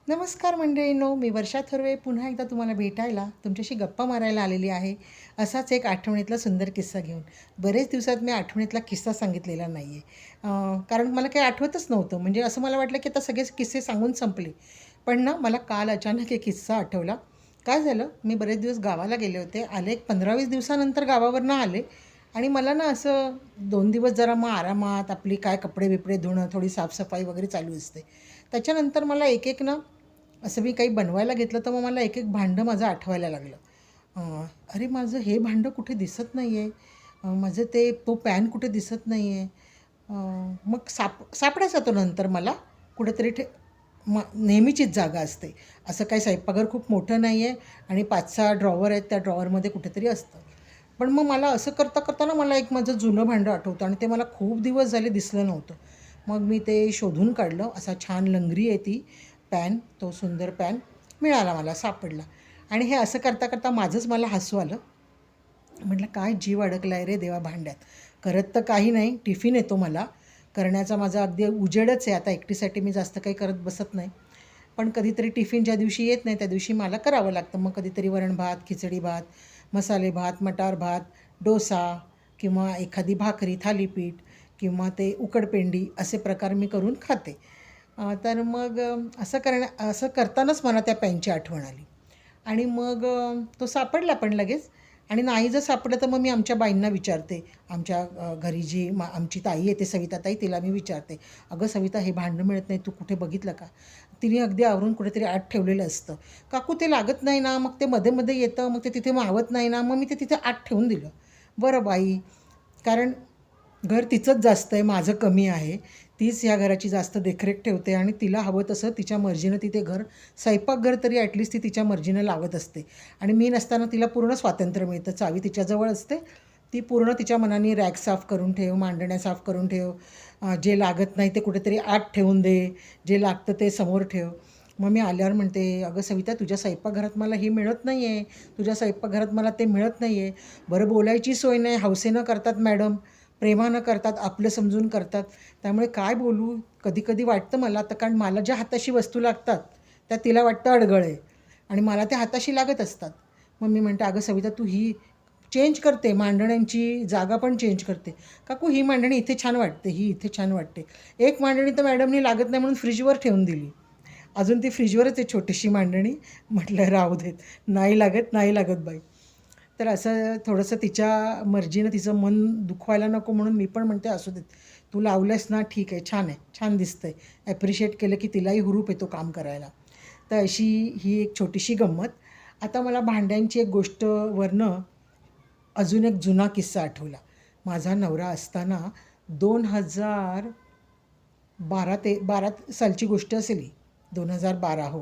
नमस्कार मंडळींनो, मी वर्षा थोरवे पुन्हा एकदा तुम्हाला भेटायला, तुमच्याशी गप्पा मारायला आलेली आहे. असाच एक आठवणीतला सुंदर किस्सा घेऊन. बरेच दिवसात मी आठवणीतला किस्सा सांगितलेला नाही आहे. कारण मला काही आठवतच नव्हतं. म्हणजे असं मला वाटलं की आता सगळेच किस्से सांगून संपले. पण ना मला काल अचानक एक किस्सा आठवला. काय झालं, मी बरेच दिवस गावाला गेले होते. आले एक 15-20 दिवसानंतर गावावरनं आले आणि मला ना असं 2 दिवस जरा मग आरामात आपली काय कपडे-बिपडे धुणं, थोडी साफसफाई वगैरे चालू असते. त्याच्यानंतर मला एक-एक ना असं मी काही बनवायला घेतलं तर मग मला एक-एक भांडं माझं आठवायला लागलं. अरे माझं हे भांडं कुठे दिसत नाही आहे. माझं तो पॅन कुठे दिसत नाही आहे. मग सापडायचा तो नंतर मला कुठेतरी नेहमीचीच जागा असते. असं काही स्वयंपाकघर खूप मोठं नाही आहे आणि 5-6 ड्रॉवर आहेत, त्या ड्रॉवरमध्ये कुठेतरी असतं. पण मग मला असं करता ना मला एक माझं जुनं भांडं आठवतं आणि ते मला खूप दिवस झाले दिसलं नव्हतं. मग मी ते शोधून काढलं. असा छान लंगरी आहे ती पॅन, तो सुंदर पॅन मिळाला मला, सापडला. आणि हे असं करता माझंच मला हसू आलं. म्हटलं काय जीव अडकला आहे रे देवा भांड्यात. करत तर काही नाही, टिफिन येतो मला. करण्याचा माझा अगदी उजेडच आहे. आता एकटीसाठी मी जास्त काही करत बसत नाही. पण कधीतरी टिफिन ज्या दिवशी येत नाही त्या दिवशी मला करावं लागतं. मग कधीतरी वरण भात, खिचडी भात, मसाले भात, मटार भात, डोसा किंवा एखादी भाकरी, थालीपीठ किंवा ते उकडपेंडी असे प्रकार मी करून खाते. तर मग असं करतानाच मला त्या पॅनची आठवण आली. आणि मग तो सापडला पण लगेच. आणि नाही जर सापडलं तर मग मी आमच्या बाईंना विचारते. आमच्या घरी जी आमची ताई येते सविता ताई, तिला मी विचारते, "अगं सविता, हे भांडं मिळत नाही, तू कुठे बघितलं का?" तिने अगदी आवरून कुठेतरी आत ठेवलेलं असतं. "काकू ते लागत नाही ना, मग ते मध्ये-मध्ये येतं, मग ते तिथे मावत नाही ना." मग मी ते तिथे आत ठेवून दिलं. "बरं बाई." कारण घर तिचंच जास्त आहे, माझं कमी आहे. तीच ह्या घराची जास्त देखरेख ठेवते आणि तिला हवं तसं तिच्या मर्जीनं ती ते घर, स्वयंपाकघर तरी ॲटलीस्ट ती तिच्या मर्जीनं लावत असते. आणि मी नसताना तिला पूर्ण स्वातंत्र्य मिळतं. चावी तिच्याजवळ असते. ती पूर्ण तिच्या मनाने रॅक साफ करून ठेव, मांडण्या साफ करून ठेव, जे लागत नाही ते कुठेतरी आत ठेवून दे, जे लागतं ते समोर ठेव. मग मी आल्यावर म्हणते, "अगं सविता, तुझ्या स्वयंपाकघरात मला हे मिळत नाही आहे. तुझ्या स्वयंपाकघरात मला ते मिळत नाही आहे." बरं बोलायची सोय नाही, हौसेनं करतात मॅडम, प्रेमानं करतात, आपलं समजून करतात. त्यामुळे काय बोलू? कधी-कधी वाटतं मला आता, कारण मला ज्या हाताशी वस्तू लागतात, त्या तिला वाटतं अडगळ आहे आणि मला त्या हाताशी लागत असतात. मग मी म्हणते, "अगं सविता, तू ही चेंज करते, मांडण्यांची जागा पण चेंज करते. काकू ही मांडणी इथे छान वाटते, ही इथे छान वाटते." एक मांडणी तर मॅडमनी लागत नाही म्हणून फ्रीजवर ठेवून दिली. अजून ती फ्रीजवरच आहे छोटीशी मांडणी. म्हटलं राहू देत, नाही लागत, नाही लागत बाई. तर असं थोडंसं तिच्या मर्जीनं तिचं मन दुखवायला नको म्हणून मी पण म्हणते, "असू देत, तू लावलंस ना, ठीक आहे, छान आहे, छान दिसतंय." ॲप्रिशिएट केलं की तिलाही हुरूप येतो काम करायला. तर अशी ही एक छोटीशी गंमत. आता मला भांड्यांची एक गोष्ट वरनं अजून एक जुना किस्सा आठवला. माझा नवरा असताना 2012 सालची गोष्ट असेल ही. 2012 हो.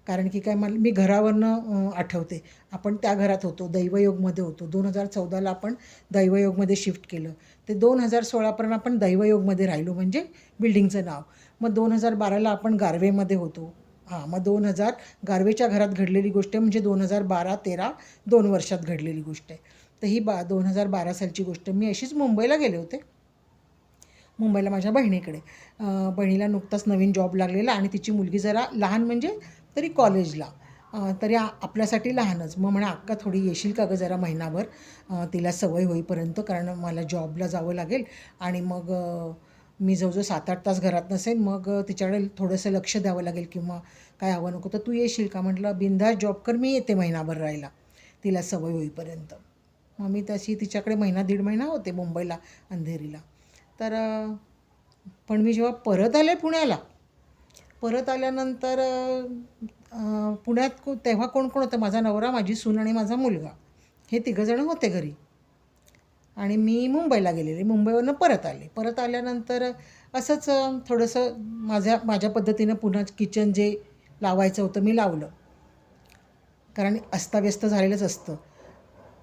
कारण की काय मी घरावरनं आठवते. आपण त्या घरात होतो, दैवयोगमध्ये होतो. 2014ला आपण दैवयोगमध्ये शिफ्ट केलं. ते 2016पर्यंत आपण दैवयोगमध्ये राहिलो, म्हणजे बिल्डिंगचं नाव. मग 2012ला आपण गारवेमध्ये होतो. मग 2000 गारवेच्या घरात घडलेली गोष्ट आहे, म्हणजे 2012-13 2 वर्षात घडलेली गोष्ट आहे. तर ही 2012 सालची गोष्ट. मी अशीच मुंबईला गेले होते. मुंबईला माझ्या बहिणीकडे. बहिणीला नुकताच नवीन जॉब लागलेला आणि तिची मुलगी जरा लहान, म्हणजे तरी कॉलेजला. तरी आपल्यासाठी लहानच. मग म्हणा, "अक्का थोडी येशील का गं जरा महिनाभर, तिला सवय होईपर्यंत, कारण मला जॉबला जावं लागेल आणि मग मी जवळजवळ 7-8 तास घरात नसेन, मग तिच्याकडे थोडंसं लक्ष द्यावं लागेल किंवा काय हवं नको, तर तू येशील का?" म्हटलं, "बिनधास्त जॉब कर, मी येते महिनाभर राहायला, तिला सवय होईपर्यंत." मग मी तशी तिच्याकडे महिना दीड महिना होते मुंबईला, अंधेरीला. तर पण मी जेव्हा परत आले पुण्याला, परत आल्यानंतर पुण्यात तेव्हा कोण कोण होतं? माझा नवरा, माझी सून आणि माझा मुलगा, हे तिघंजणं होते घरी. आणि मी मुंबईला गेलेले, मुंबईवरनं परत आले. परत आल्यानंतर असंच थोडंसं माझ्या पद्धतीनं पुन्हा किचन जे लावायचं होतं मी लावलं. कारण अस्ताव्यस्त झालेलंच असतं.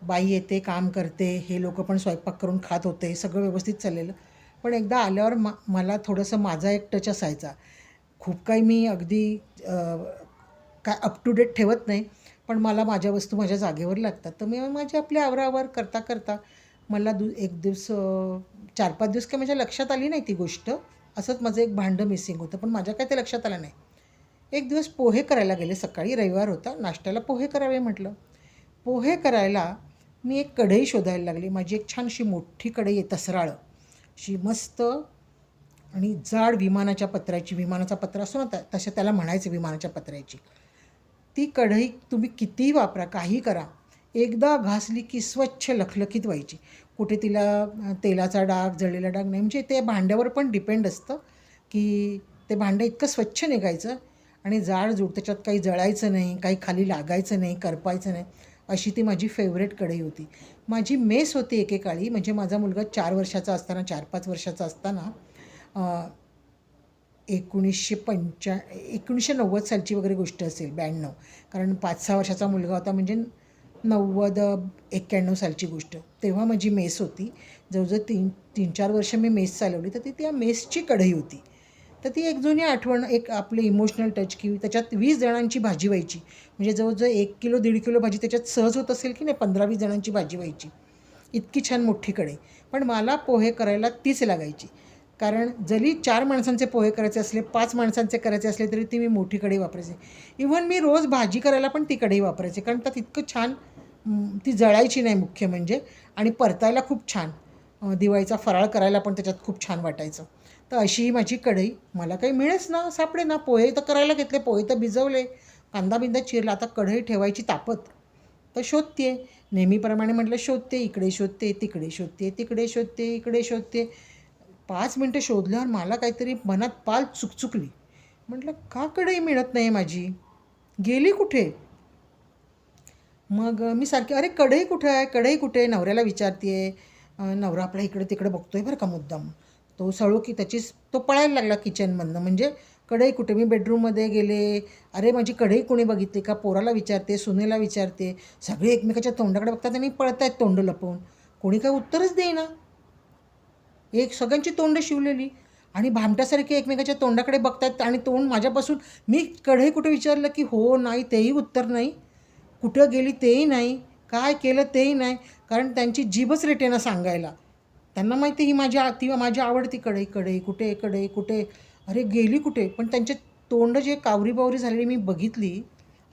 बाई येते, काम करते, हे लोकं पण स्वयंपाक करून खात होते, सगळं व्यवस्थित चाललेलं. पण एकदा आल्यावर मला थोडंसं माझा एक टच असायचा. खूप काही मी अगदी काय अप टू डेट ठेवत नाही, पण मला माझ्या वस्तू माझ्या जागेवर लागतात. तर मी माझी आपली आवराआवर करता मला एक दिवस 4-5 दिवस काही माझ्या लक्षात आली नाही ती गोष्ट. असंच माझं एक भांडं मिसिंग होतं, पण माझ्या काय ते लक्षात आलं नाही. एक दिवस पोहे करायला गेले, सकाळी रविवार होता, नाश्त्याला पोहे करावे म्हटलं. पोहे करायला मी एक कढई शोधायला लागली. माझी एक छानशी मोठी कढई आहे, तसराळ अशी मस्त आणि जाड विमानाच्या पत्र्याची, विमानाचा पत्रा असतो ना तशा त्याला म्हणायचं, विमानाच्या पत्र्याची. ती कढई तुम्ही कितीही वापरा, काही करा, एकदा घासली की स्वच्छ लखलखीत व्हायची. कुठे तिला तेलाचा डाग, जळलेला डाग नाही. म्हणजे ते भांड्यावर पण डिपेंड असतं की ते भांडं इतकं स्वच्छ निघायचं आणि जाडजूड, त्याच्यात काही जळायचं नाही, काही खाली लागायचं नाही, करपायचं नाही. अशी ती माझी फेवरेट कढई होती. माझी मेस होती एकेकाळी. म्हणजे माझा मुलगा 4-5 वर्षाचा असताना 1990 सालची वगैरे गोष्ट असेल, 92. कारण 5-6 वर्षाचा मुलगा होता, म्हणजे 91 सालची गोष्ट. तेव्हा माझी मेस होती. जवळजवळ 3-4 वर्ष मी मेस चालवली. तर ती त्या मेसची कढई होती. तर ती एक जुनी आठवण, एक आपली इमोशनल टच, की त्याच्यात 20 जणांची भाजी व्हायची. म्हणजे जवळजवळ 1 किलो 1.5 किलो भाजी त्याच्यात सहज होत असेल की नाही, 15-20 जणांची भाजी व्हायची. इतकी छान मोठी कढई. पण मला पोहे करायला तीच लागायची. कारण जरी 4 माणसांचे पोहे करायचे असले, 5 माणसांचे करायचे असले, तरी ती मी मोठी कढई वापरायचे. इव्हन मी रोज भाजी करायला पण ती कढई वापरायचे. कारण त्यात इतकं छान ती जळायची नाही मुख्य म्हणजे, आणि परतायला खूप छान. दिवाळीचा फराळ करायला पण त्याच्यात खूप छान वाटायचं. तर अशी ही माझी कढई. मला काही मिळेच ना, सापडे ना. पोहे तर करायला घेतले, पोहे तर भिजवले, कांदा बिंदा चिरला, आता कढई ठेवायची तापत. तर शोधते, नेहमीप्रमाणे म्हटलं शोधते, इकडे शोधते, तिकडे शोधते, तिकडे शोधते, इकडे शोधते. 5 मिनटं शोधल्यावर मला काहीतरी मनात पाल चुकचुकली. म्हटलं का कढई मिळत नाही माझी, गेली कुठे? मग मी सारखी, अरे कढई कुठे आहे, कढई कुठे? नवऱ्याला विचारते आहे. नवरा आपला इकडे तिकडे बघतो आहे बरं का मुद्दाम. तो सळो की तो पळायला लागला किचनमधनं. म्हणजे कढई कुठे? मी बेडरूममध्ये गेले, अरे माझी कढई कोणी बघितली का? पोराला विचारते, सुनेला विचारते. सगळे एकमेकाच्या तोंडाकडे बघतात आणि पळत आहेत तोंड लपवून. कोणी काय उत्तरच देईना. सगळ्यांची तोंड शिवलेली आणि भामट्यासारखे एकमेकाच्या तोंडाकडे बघतात आणि तोंड माझ्यापासून. मी कढई कुठे विचारलं की हो, नाही, तेही उत्तर नाही. कुठं गेली तेही नाही, काय केलं तेही नाही. कारण त्यांची जीभच रेटेना सांगायला. त्यांना माहिती ही माझी आवडती कढई. कढई कुठे, कढई कुठे, अरे गेली कुठे? पण त्यांचे तोंड जे कावरी-बावरी झालेली मी बघितली.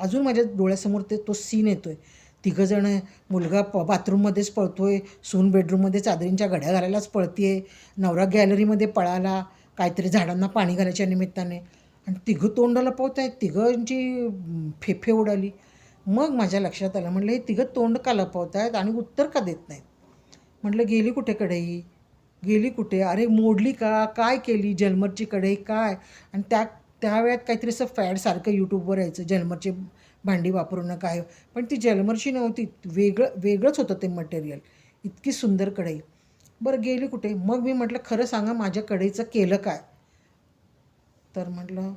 अजून माझ्या डोळ्यासमोर तो सीन येतो आहे. तिघंजणं, मुलगा बाथरूममध्येच पळतो आहे, सून बेडरूममध्ये चादरींच्या घड्या घालायलाच पळते आहे, नवरा गॅलरीमध्ये पळाला काहीतरी झाडांना पाणी घालायच्या निमित्ताने, आणि तिघं तोंड लपवत आहेत. तिघांची फेफे उडाली. मग माझ्या लक्षात आलं, म्हटलं हे तिघं तोंड का लपवत आहेत आणि उत्तर का देत नाहीत? म्हटलं गेली कुठे कढई, गेली कुठे? अरे मोडली का, काय केली जलमरची कढई काय? आणि त्या वेळात काहीतरी असं फॅडसारखं यूट्यूबवर यायचं, जलमरची भांडी वापरून काय. पण ती जलमरची नव्हती, वेगळंच होतं ते मटेरियल. इतकी सुंदर कढई. बरं गेली कुठे? मग मी म्हटलं खरं सांगा, माझ्या कढईचं केलं काय? तर म्हटलं,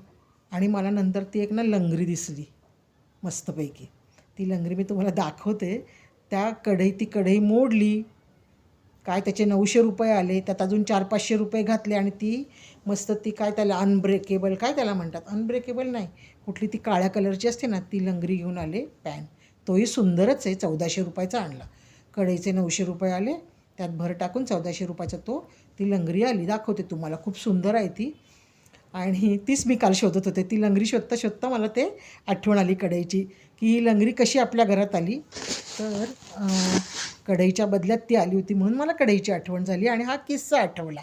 आणि मला नंतर ती एक लंगरी दिसली मस्तपैकी. ती लंगरी मी तुम्हाला दाखवते. ती कढई मोडली. काय त्याचे 900 रुपये आले, त्यात अजून 400-500 रुपये घातले, आणि ती मस्त, ती काय त्याला अनब्रेकेबल, काय त्याला म्हणतात, अनब्रेकेबल नाही, कुठली ती काळ्या कलरची असते ना, ती लंगरी घेऊन आले. पॅन तोही सुंदरच आहे, 1400 रुपयाचा आणला. कढईचे 900 रुपये आले, त्यात भर टाकून 1400 रुपयाचा ती लंगरी आली. दाखवते तुम्हाला, खूप सुंदर आहे ती. आणि तीच मी काल शोधत होते. ती लंगरी शोधता शोधता मला ते आठवण आली कढईची, की ही लंगरी कशी आपल्या घरात आली. तर कढईच्या बदल्यात ती आली होती, म्हणून मला कढईची आठवण झाली आणि हा किस्सा आठवला.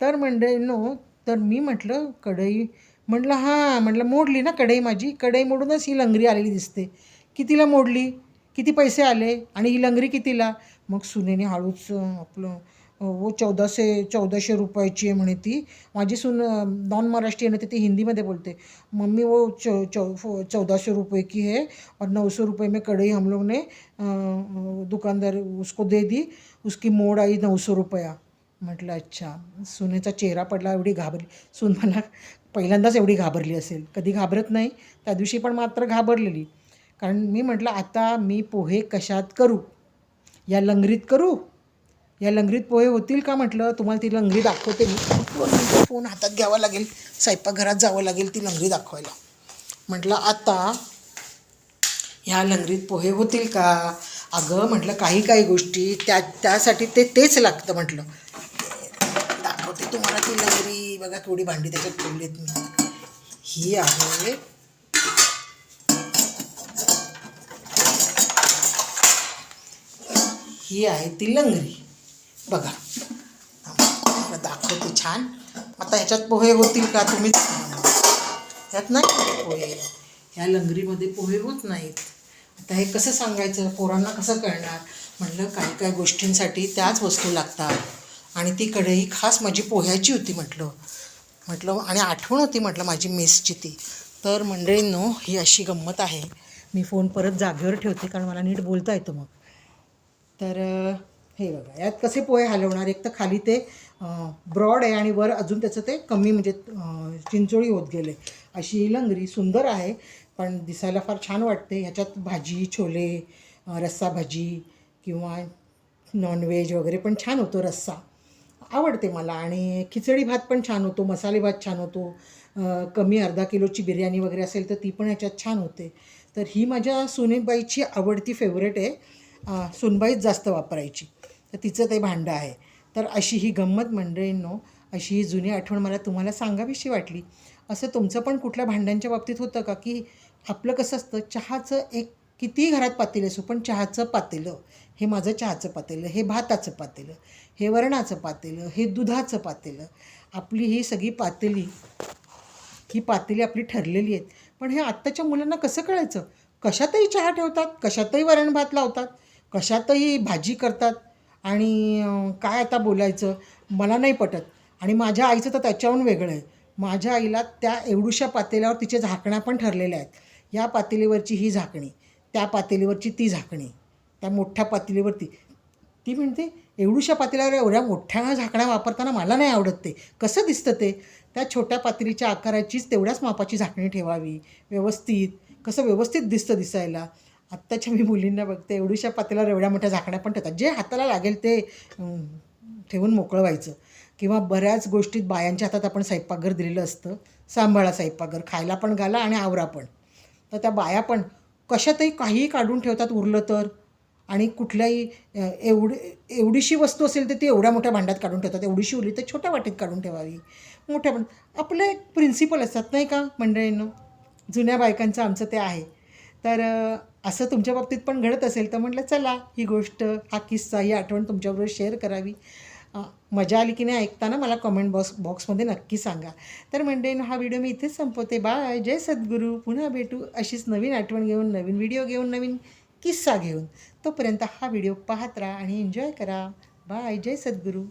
तर मंडळींनो, तर मी म्हटलं कढई, म्हटलं हां, म्हटलं मोडली ना कढई माझी. कढई मोडूनच ही लंगरी आलेली दिसते. कितीला मोडली, किती पैसे आले, आणि ही लंगरी कितीला? मग सुनेने हळूच आपलं, वो 1400 रुपयाची आहे म्हणे ती. माझी सून नॉन महाराष्ट्रीयन आहे, ती हिंदीमध्ये बोलते. मम्मी वो 1400 रुपये की है और 900 रुपये में कढ़ाई हम लोग ने दुकानदार उसको दे दी, उसकी मोड आई 900 रुपया. म्हटलं अच्छा. सुनेचा चेहरा पडला, एवढी घाबरली सून. मला पहिल्यांदाच एवढी घाबरली असेल, कधी घाबरत नाही. त्या दिवशी पण मात्र घाबरलेली. कारण मी म्हटलं आता मी पोहे कशात करू, या लंगरीत करू, या लंगरीत पोहे होतील का? म्हटलं तुम्हाला ती लंगरी दाखवते मी. फोन हातात घ्यावा लागेल, स्वयंपाकघरात जावं लागेल ती लंगरी दाखवायला. म्हटलं आता ह्या लंगरीत पोहे होतील का? अगं म्हटलं काही गोष्टी त्यासाठी तेच लागतं. म्हटलं दाखवते तुम्हाला ती लंगरी. बघा केवढी भांडी त्याच्यात ठेवली आहेत मी. ही आहे ही आहे ती लंगरी. बघा मला दाखवते छान. आता ह्याच्यात पोहे होतील का तुम्हीच सांगा. ह्यात नाही पोहे, ह्या लंगरीमध्ये पोहे होत नाहीत. आता हे कसं सांगायचं, पोरांना कसं कळणार. म्हटलं काही काही गोष्टींसाठी त्याच वस्तू लागतात आणि ती कढई खास माझी पोह्याची होती म्हटलं आणि आठवण होती म्हटलं माझी मेसची ती. तर मंडळींनो ही अशी गंमत आहे. मी फोन परत जागेवर ठेवते कारण मला नीट बोलता येतं मग. तर हे बघा यात कसे पोहे हलवणार. एक तर खाली ते ब्रॉड आहे आणि वर अजून त्याचं ते कमी म्हणजे चिंचोळी होत गेले. अशी ही लंगरी सुंदर आहे पण दिसायला फार छान वाटते. ह्याच्यात भाजी, छोले, रस्सा भाजी किंवा नॉनव्हेज वगैरे पण छान होतो. रस्सा आवडते मला आणि खिचडी भात पण छान होतो, मसाले भात छान होतो. कमी अर्धा किलोची बिर्याणी वगैरे असेल तर ती पण ह्याच्यात छान होते. तर ही माझ्या सुनेबाईची आवडती फेवरेट आहे. सुनबाईच जास्त वापरायची, तर तिचं ते भांडं आहे. तर अशी ही गंमत मंडळींनो, अशी ही जुनी आठवण मला तुम्हाला सांगावीशी वाटली. असं तुमचं पण कुठल्या भांड्यांच्या बाबतीत होतं का, की आपलं कसं असतं चहाचं एक कितीही घरात पातेलं असो पण चहाचं पातेलं, हे माझं चहाचं पातेलं, हे भाताचं पातेलं, हे वरणाचं पातेलं, हे दुधाचं पातेलं, आपली ही सगळी पातेली ही पातेली आपली ठरलेली आहेत. पण हे आत्ताच्या मुलांना कसं कळायचं. कशातही चहा ठेवतात, कशातही वरण भात लावतात, कशातही भाजी करतात आणि काय आता बोलायचं मला नाही पटत. आणि माझ्या आईचं तर त्याच्याहून वेगळं आहे. माझ्या आईला त्या एवढूशा पातेल्यावर तिचे झाकणा पण ठरलेल्या आहेत. या पातेलीवरची ही झाकणी, त्या पातेलीवरची ती झाकणी, त्या मोठ्या पातेलीवरती ती म्हणते एवढूशा पातेल्यावर एवढ्या मोठ्या झाकणा वापरताना मला नाही आवडत. ते कसं दिसतं ते. त्या छोट्या पातेलीच्या आकाराचीच तेवढ्याच मापाची झाकणी ठेवावी व्यवस्थित. कसं व्यवस्थित दिसतं दिसायला. आत्ताच्या मी मुलींना बघते एवढ्याशा पातेल्यावर एवढ्या मोठ्या झाकण्या पण ठेवतात. जे हाताला लागेल ते ठेवून मोकळं व्हायचं. किंवा बऱ्याच गोष्टीत बायांच्या हातात आपण स्वयंपाकघर दिलेलं असतं. सांभाळा स्वयंपाकघर, खायला पण घाला आणि आवरा पण. तर त्या बाया पण कशातही काहीही काढून ठेवतात उरलं तर. आणि कुठल्याही एवढीशी वस्तू असेल तर ती एवढ्या मोठ्या भांड्यात काढून ठेवतात. एवढीशी उरली तर छोट्या वाटीत काढून ठेवावी. मोठ्या पण आपलं एक प्रिन्सिपल असतात नाही का मंडळींनो. जुन्या बायकांचं आमचं ते आहे. तर असं तुमच्या बाबतीत पण घडत असेल तर म्हटलं चला ही गोष्ट, हा किस्सा, ही आठवण तुमच्याबरोबर शेअर करावी. मजा आली की नाही ऐकताना मला कमेंट बॉक्समध्ये नक्की सांगा. तर मंडळींनो हा व्हिडिओ मी इथेच संपवते. बाय. जय सद्गुरू. पुन्हा भेटू अशीच नवीन आठवण घेऊन, नवीन व्हिडिओ घेऊन, नवीन किस्सा घेऊन. तोपर्यंत हा व्हिडिओ पाहत राहा आणि एन्जॉय करा. बाय. जय सद्गुरू.